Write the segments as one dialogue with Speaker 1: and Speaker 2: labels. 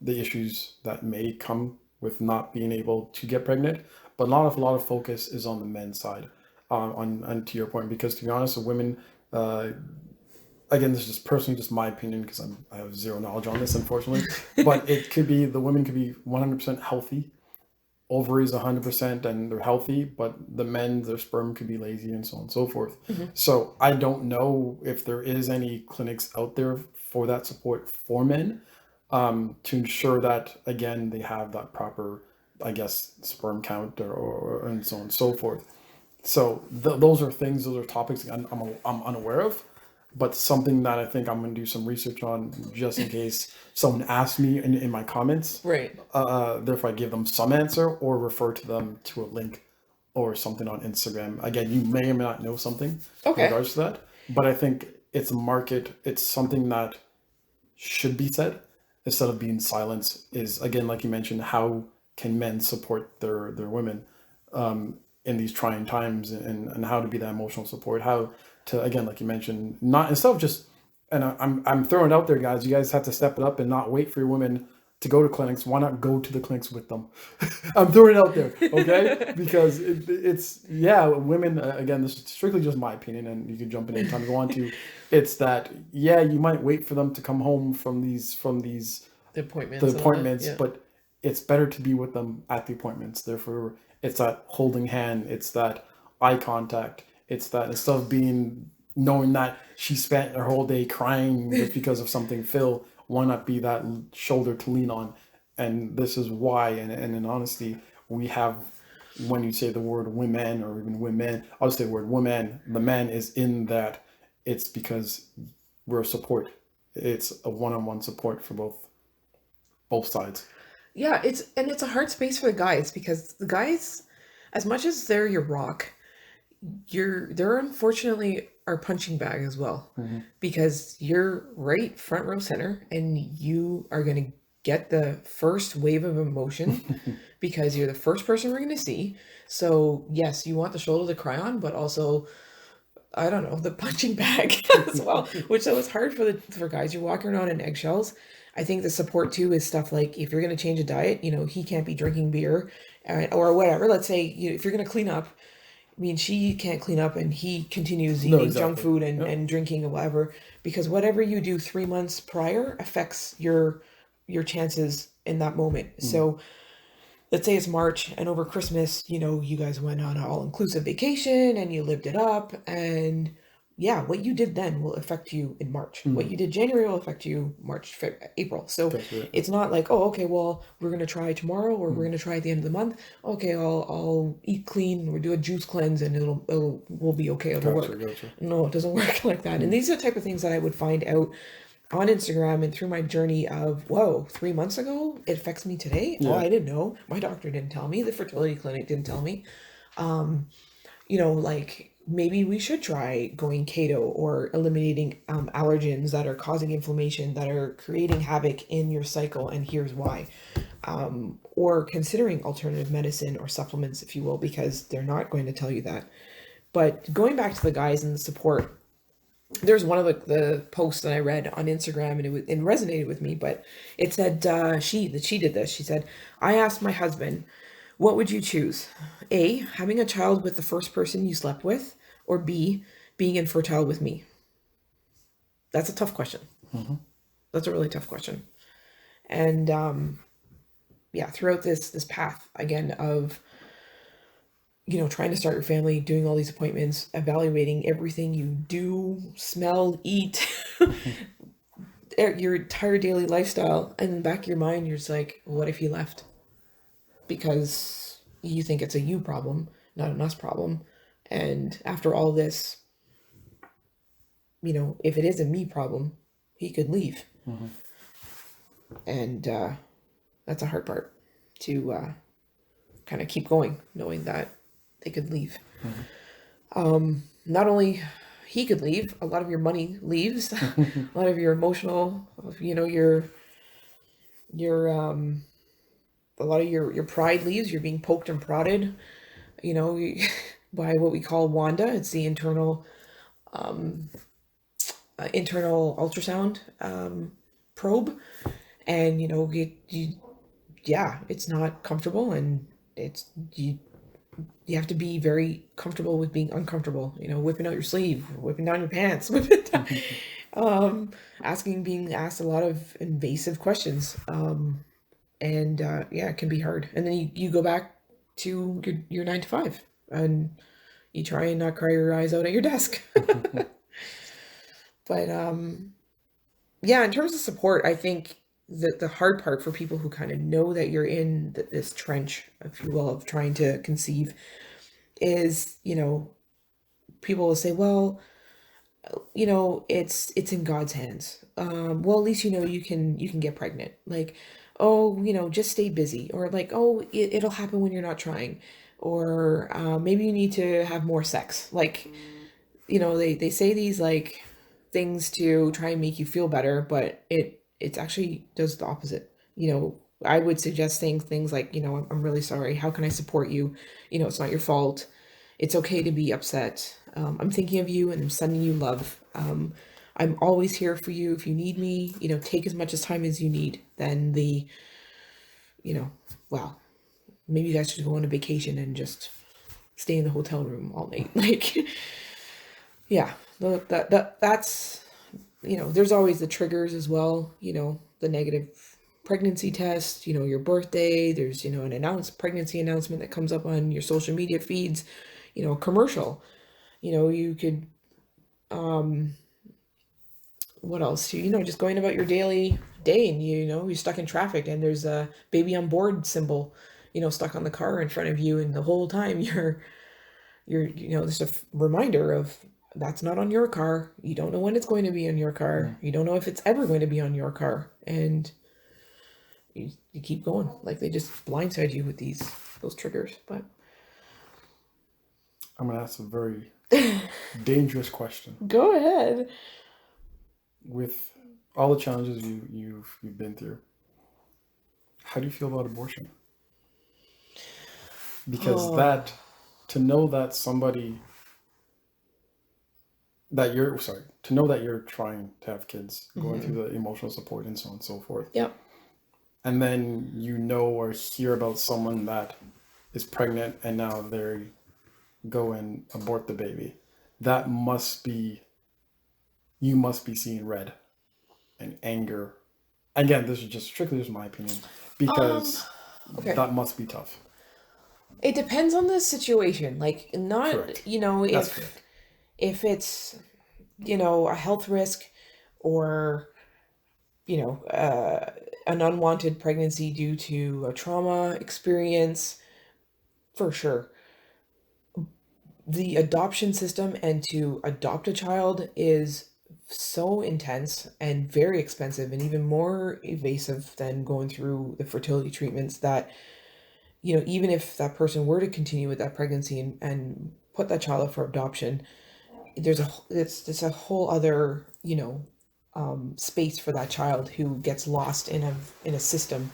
Speaker 1: the issues that may come with not being able to get pregnant, but a lot of focus is on the men's side. On and to your point, because to be honest, with women, uh, again, this is just personally just my opinion because I have zero knowledge on this, unfortunately. But it could be the women could be 100% healthy, ovaries 100%, and they're healthy, but the men, their sperm could be lazy and so on and so forth.
Speaker 2: Hmm.
Speaker 1: So I don't know if there is any clinics out there for that support for men, to ensure that again they have that proper, I guess, sperm count or and so on and so forth. So those are topics I'm unaware of, but something that I think I'm going to do some research on just in case someone asks me in my comments.
Speaker 2: Right.
Speaker 1: Therefore, I give them some answer or refer to them to a link or something on Instagram. Again, you may or may not know something in
Speaker 2: Okay.
Speaker 1: regards to that, but I think it's a market. It's something that should be said instead of being silenced. Is again, like you mentioned, how can men support their women in these trying times, and how to be that emotional support, how to, again, like you mentioned, not instead of just, and I'm throwing it out there, guys, you guys have to step it up and not wait for your women to go to clinics. Why not go to the clinics with them? I'm throwing it out there, okay? Because it's, yeah, women, again, this is strictly just my opinion, and you can jump in anytime you want to. It's that, yeah, you might wait for them to come home from these
Speaker 2: The
Speaker 1: the
Speaker 2: appointments and all that.
Speaker 1: appointments,
Speaker 2: Yeah.
Speaker 1: but it's better to be with them at the appointments. Therefore, it's that holding hand, it's that eye contact, it's that instead of being knowing that she spent her whole day crying just because of something, Phil, why not be that shoulder to lean on? And this is why, and in honesty, we have, when you say the word women or even women, I'll just say the word woman, the man is in that. It's because we're a support. It's a one-on-one support for both sides.
Speaker 2: Yeah, it's a hard space for the guys because the guys, as much as they're your rock, they're unfortunately our punching bag as well.
Speaker 1: Mm-hmm.
Speaker 2: Because you're right front row center and you are gonna get the first wave of emotion because you're the first person we're gonna see. So yes, you want the shoulder to cry on, but also I don't know, the punching bag as well, which so it's hard for the for guys. You're walking around in eggshells. I think the support too is stuff like if you're going to change a diet, he can't be drinking beer, or whatever. Let's say if you're going to clean up, I mean, she can't clean up and he continues
Speaker 1: No,
Speaker 2: eating junk
Speaker 1: exactly.
Speaker 2: food and,
Speaker 1: Yep.
Speaker 2: and drinking or whatever, because whatever you do 3 months prior affects your chances in that moment.
Speaker 1: Mm.
Speaker 2: So let's say it's March and over Christmas, you guys went on an all inclusive vacation and you lived it up. And yeah, what you did then will affect you in March. What
Speaker 1: Mm.
Speaker 2: you did January will affect you March, April. So
Speaker 1: That's right.
Speaker 2: it's not like, oh, okay, well, we're going to try tomorrow or we're
Speaker 1: Mm.
Speaker 2: going to try at the end of the month. Okay, I'll eat clean or do a juice cleanse and we'll be okay. It'll
Speaker 1: Gotcha,
Speaker 2: work.
Speaker 1: gotcha.
Speaker 2: No, it doesn't work like that. And
Speaker 1: Mm.
Speaker 2: these are the type of things that I would find out on Instagram and through my journey of, whoa, 3 months ago, it affects me today. Oh,
Speaker 1: Yeah.
Speaker 2: I didn't know. My doctor didn't tell me. The fertility clinic didn't tell me. Like maybe we should try going keto or eliminating allergens that are causing inflammation, that are creating havoc in your cycle, and here's why. Or considering alternative medicine or supplements, if you will, because they're not going to tell you that. But going back to the guys and the support, there's one of the posts that I read on Instagram and it resonated with me, but it said she did this. She said, I asked my husband, what would you choose? A, having a child with the first person you slept with, or B, being infertile with me? That's a tough question.
Speaker 1: Mm-hmm.
Speaker 2: That's a really tough question. And yeah, throughout this path again of trying to start your family, doing all these appointments, evaluating everything you do, smell, eat, your entire daily lifestyle, and in the back of your mind you're just like, what if he left? Because you think it's a you problem, not an us problem. And after all this, if it is a me problem, he could leave.
Speaker 1: Mm-hmm.
Speaker 2: And that's a hard part to kind of keep going, knowing that they could leave. Not only he could leave, a lot of your money leaves, a
Speaker 1: Mm-hmm.
Speaker 2: lot of your emotional, your a lot of your pride leaves. You're being poked and prodded, you know, by what we call Wanda. It's the internal ultrasound probe, And yeah, it's not comfortable, and it's you have to be very comfortable with being uncomfortable. Whipping out your sleeve, whipping down your pants, whipping down, being asked a lot of invasive questions. And yeah, it can be hard. And then you go back to your 9 to 5, and you try and not cry your eyes out at your desk. But yeah, in terms of support, I think the hard part for people who kind of know that you're in this trench, if you will, of trying to conceive is, people will say, well, it's in God's hands. Well, at least you can get pregnant. Like, oh, just stay busy, or like, oh, it'll happen when you're not trying, or maybe you need to have more sex. Like, they say these like things to try and make you feel better, but it's actually does the opposite. I would suggest saying things like, I'm really sorry. How can I support you? It's not your fault. It's okay to be upset. I'm thinking of you and I'm sending you love. I'm always here for you if you need me. Take as much as time as you need. Then you know, well, maybe you guys should go on a vacation and just stay in the hotel room all night. Like, yeah, that's there's always the triggers as well. The negative pregnancy test. Your birthday. There's an pregnancy announcement that comes up on your social media feeds. Commercial. You could what else? Just going about your daily day, and you're stuck in traffic, and there's a baby on board symbol, stuck on the car in front of you, and the whole time you're there's a reminder of that's not on your car. You don't know when it's going to be on your car. You don't know if it's ever going to be on your car, and you keep going. Like, they just blindside you with those triggers. But
Speaker 1: I'm gonna ask a very dangerous question.
Speaker 2: go ahead.
Speaker 1: With all the challenges you've been through, how do you feel about abortion? Because
Speaker 2: Oh.
Speaker 1: that to know that somebody that you're sorry to know that you're trying to have kids, going
Speaker 2: Hmm.
Speaker 1: through the emotional support and so on and so forth,
Speaker 2: Yep.
Speaker 1: and then or hear about someone that is pregnant and now they go and abort the baby, that must be you must be seeing red and anger. Again, this is just strictly just my opinion,
Speaker 2: Um.
Speaker 1: because
Speaker 2: Okay.
Speaker 1: that must be tough.
Speaker 2: It depends on the situation. Like, not,
Speaker 1: Correct. That's correct.
Speaker 2: if it's, a health risk, or, an unwanted pregnancy due to a trauma experience, for sure. The adoption system and to adopt a child is so intense and very expensive, and even more evasive than going through the fertility treatments, that even if that person were to continue with that pregnancy and put that child up for adoption, it's a whole other space for that child who gets lost in a system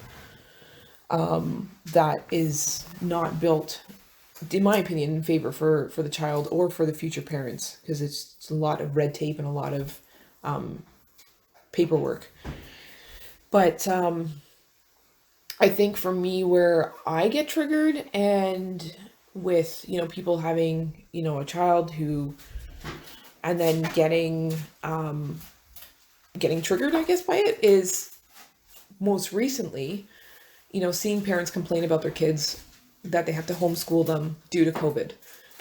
Speaker 2: that is not built, in my opinion, in favor for the child or for the future parents, because it's a lot of red tape and a lot of paperwork. But I think for me, where I get triggered, and with people having a child who, and then getting triggered, I guess, by it, is most recently, seeing parents complain about their kids, that they have to homeschool them due to COVID,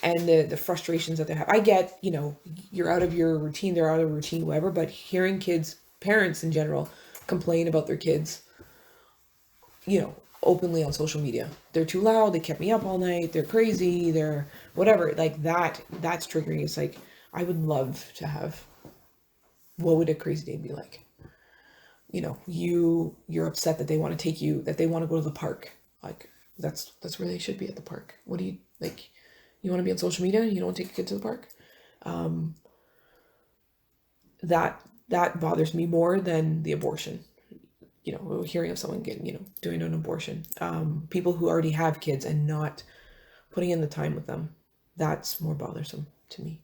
Speaker 2: and the frustrations that they have. I get, you're out of your routine, they're out of routine, whatever, but hearing parents in general, complain about their kids, openly on social media. They're too loud, they kept me up all night, they're crazy, they're whatever. Like, that's triggering. It's like, I would love to have, what would a crazy day be like? You're upset that they want to take you, that they want to go to the park. Like, that's where they should be, at the park. What do you like? You want to be on social media? You don't want to take your kid to the park? That bothers me more than the abortion. Hearing of someone getting, doing an abortion. People who already have kids and not putting in the time with them. That's more bothersome to me.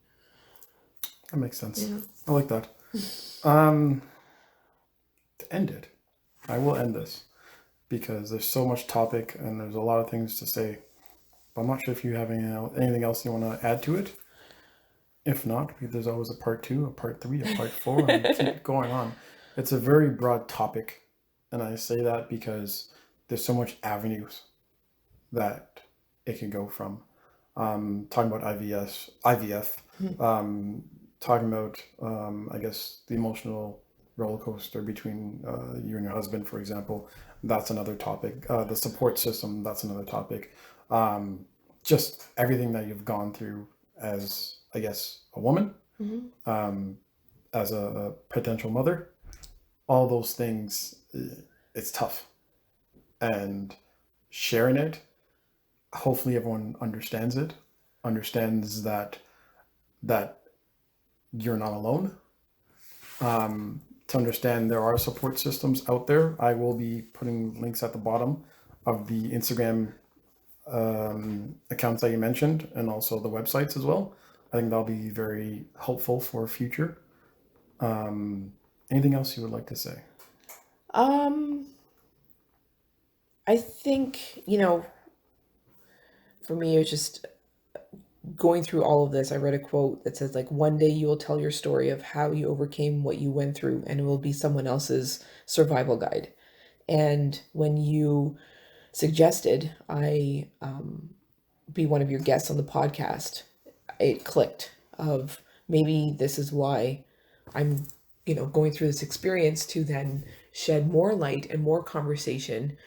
Speaker 1: That makes sense.
Speaker 2: Yeah.
Speaker 1: I like that. To end it, I will end this because there's so much topic and there's a lot of things to say. But I'm not sure if you have anything else you want to add to it. If not, there's always a part 2, a part 3, a part 4, and keep going on. It's a very broad topic, and I say that because there's so much avenues that it can go from. Talking about IVF, talking about, I guess, the emotional roller coaster between you and your husband, for example. That's another topic. The support system, that's another topic. Just everything that you've gone through as, I guess, a woman, as a potential mother, all those things, it's tough. And sharing it, hopefully everyone understands it, understands that you're not alone. To understand there are support systems out there. I will be putting links at the bottom of the Instagram accounts that you mentioned, and also the websites as well. I think that'll be very helpful for future. Anything else you would like to say?
Speaker 2: I think, for me, it was just going through all of this. I read a quote that says, like, one day you will tell your story of how you overcame what you went through, and it will be someone else's survival guide. And when you suggested I be one of your guests on the podcast, it clicked of maybe this is why I'm, going through this experience to then shed more light and more conversation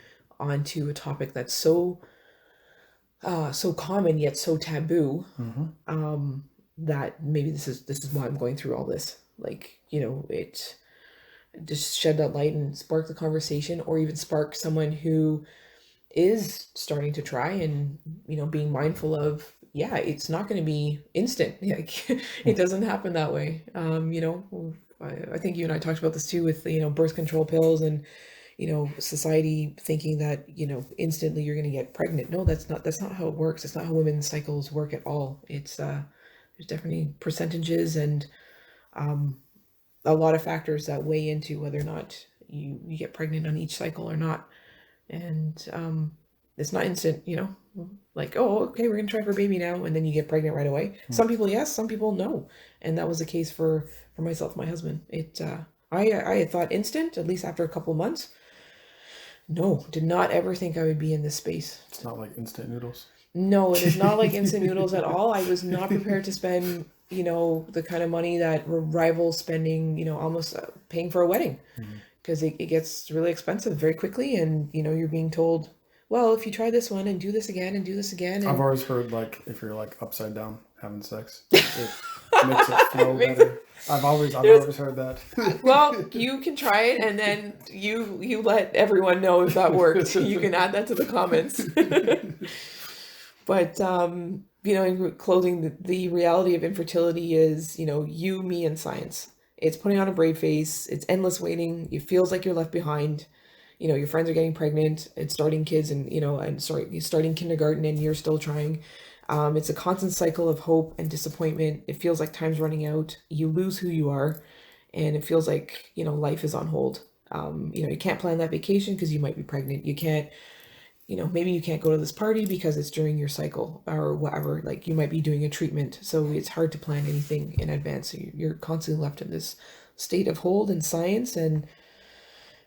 Speaker 2: onto a topic that's so common yet so taboo, that maybe this is why I'm going through all this. Like, it just shed that light and spark the conversation, or even spark someone who is starting to try and, being mindful of, yeah, it's not going to be instant. Like, it doesn't happen that way. I think you and I talked about this too with, birth control pills and, society thinking that, instantly you're going to get pregnant. No, that's not how it works. It's not how women's cycles work at all. It's, there's definitely percentages and, a lot of factors that weigh into whether or not you get pregnant on each cycle or not. And, it's not instant, like, oh, okay, we're going to try for a baby now. And then you get pregnant right away. Some people, yes, some people, no. And that was the case for myself, and my husband. I had thought instant, at least after a couple of months. No, did not ever think I would be in this space.
Speaker 1: It's not like instant noodles.
Speaker 2: No, it is not like instant noodles at all. I was not prepared to spend, the kind of money that rivals spending, almost paying for a wedding. Because it gets really expensive very quickly. And, you're being told, well, if you try this one and do this again and do this again. And...
Speaker 1: I've always heard, like, if you're, like, upside down having sex, it makes it flow better. I've always heard that.
Speaker 2: Well, you can try it, and then you let everyone know if that worked. You can add that to the comments. But, in closing, the reality of infertility is, you, me, and science. It's putting on a brave face. It's endless waiting. It feels like you're left behind. Your friends are getting pregnant and starting kids and, starting kindergarten, and you're still trying. It's a constant cycle of hope and disappointment. It feels like time's running out. You lose who you are, and it feels like, life is on hold. You can't plan that vacation because you might be pregnant. You can't, maybe you can't go to this party because it's during your cycle or whatever. Like, you might be doing a treatment. So it's hard to plan anything in advance. So you're constantly left in this state of hold in science and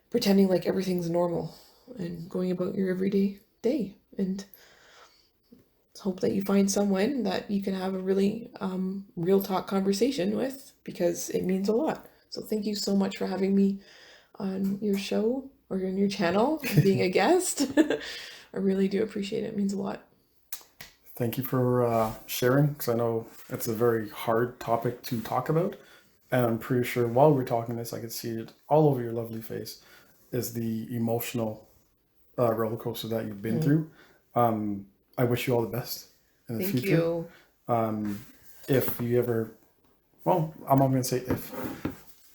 Speaker 2: pretending like everything's normal and going about your everyday day. And hope that you find someone that you can have a really real talk conversation with, because it means a lot. So thank you so much for having me on your show or on your channel and being a guest. I really do appreciate it. It means a lot.
Speaker 1: Thank you for sharing, because I know it's a very hard topic to talk about. And I'm pretty sure while we're talking this, I could see it all over your lovely face, is the emotional roller coaster that you've been through. I wish you all the best in the future.
Speaker 2: Thank you.
Speaker 1: If you ever, well, I'm not going to say if.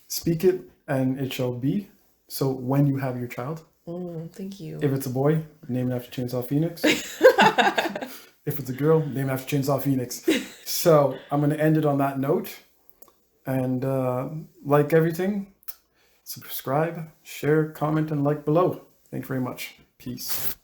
Speaker 1: Speak it and it shall be. So when you have your child.
Speaker 2: Thank you.
Speaker 1: If it's a boy, name it after Chainsaw Phoenix. If it's a girl, name it after Chainsaw Phoenix. So I'm going to end it on that note. And like everything, Subscribe, share, comment, and like below. Thank you very much. Peace.